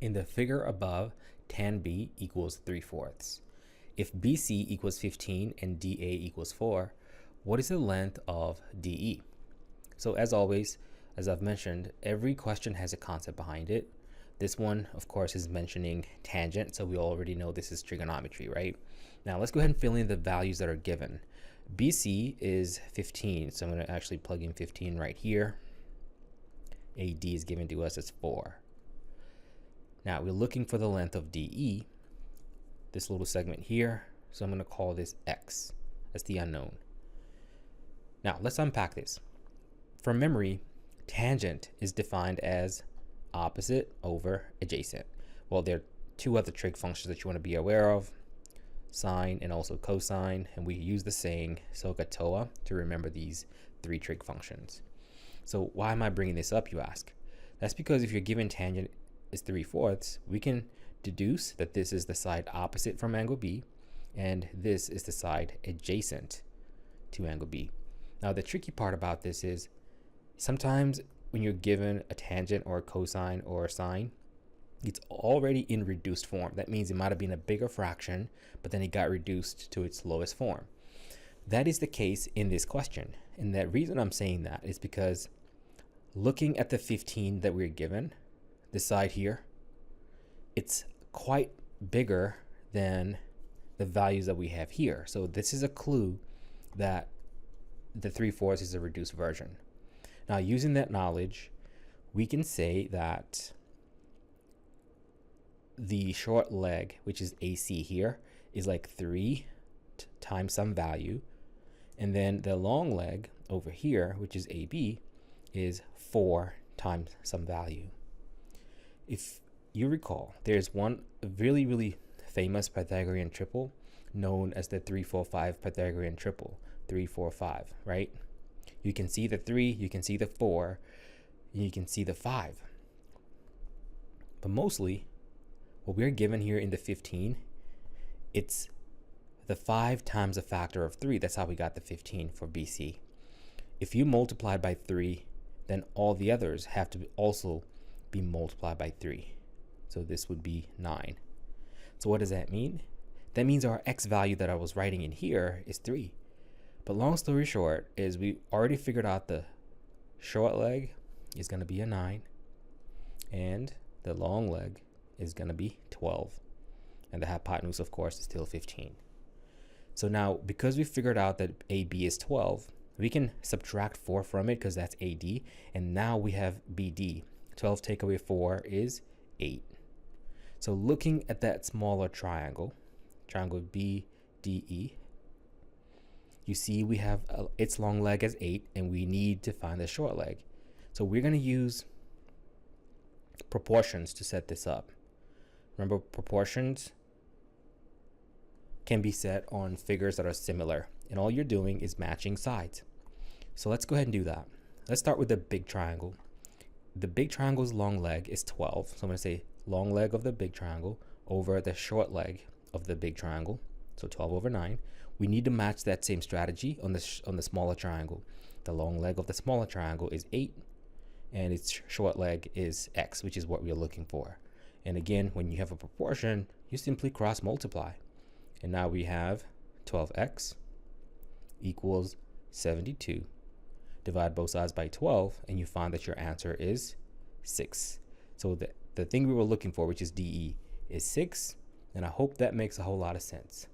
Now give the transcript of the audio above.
In the figure above, tan B equals 3/4. If BC equals 15 and DA equals 4, what is the length of DE? So as always, as I've mentioned, every question has a concept behind it. This one, of course, is mentioning tangent, so we already know this is trigonometry, right? Now let's go ahead and fill in the values that are given. BC is 15, so I'm going to actually plug in 15 right here. AD is given to us as 4. Now we're looking for the length of DE, this little segment here, so I'm going to call this X. That's the unknown. Now let's unpack this. From memory, tangent is defined as opposite over adjacent. Well, there are two other trig functions that you want to be aware of, sine and also cosine, and we use the saying SOHCAHTOA to remember these three trig functions. So why am I bringing this up, you ask? That's because if you're given tangent is 3/4, we can deduce that this is the side opposite from angle B, and this is the side adjacent to angle B. Now the tricky part about this is sometimes when you're given a tangent or a cosine or a sine, it's already in reduced form. That means it might have been a bigger fraction, but then it got reduced to its lowest form. That is the case in this question. And the reason I'm saying that is because looking at the 15 that we're given, this side here, it's quite bigger than the values that we have here. So this is a clue that the 3/4 is a reduced version. Now using that knowledge, we can say that the short leg, which is AC here, is like 3 times some value. And then the long leg over here, which is AB, is 4 times some value. If you recall, there's one really famous Pythagorean triple known as the 3-4-5 Pythagorean triple, 3-4-5, right? You can see the 3, you can see the 4, and you can see the 5. But mostly, what we're given here in the 15, it's the 5 times a factor of 3. That's how we got the 15 for BC. If you multiply by 3, then all the others have to also be multiplied by 3. So this would be 9. So what does that mean? That means our X value that I was writing in here is 3. But long story short is we already figured out the short leg is going to be a 9 and the long leg is going to be 12. And the hypotenuse, of course, is still 15. So now, because we figured out that AB is 12, we can subtract 4 from it because that's AD. And now we have BD. 12 take away 4 is 8. So looking at that smaller triangle, triangle BDE, you see we have its long leg as 8, and we need to find the short leg. So we're going to use proportions to set this up. Remember, proportions can be set on figures that are similar, and all you're doing is matching sides. So let's go ahead and do that. Let's start with the big triangle. The big triangle's long leg is 12, so I'm going to say long leg of the big triangle over the short leg of the big triangle, so 12 over 9. We need to match that same strategy on the smaller triangle. The long leg of the smaller triangle is 8, and its short leg is X, which is what we're looking for. And again, when you have a proportion, you simply cross multiply. And now we have 12x equals 72. Divide both sides by 12, and you find that your answer is 6. So the thing we were looking for, which is DE, is 6. And I hope that makes a whole lot of sense.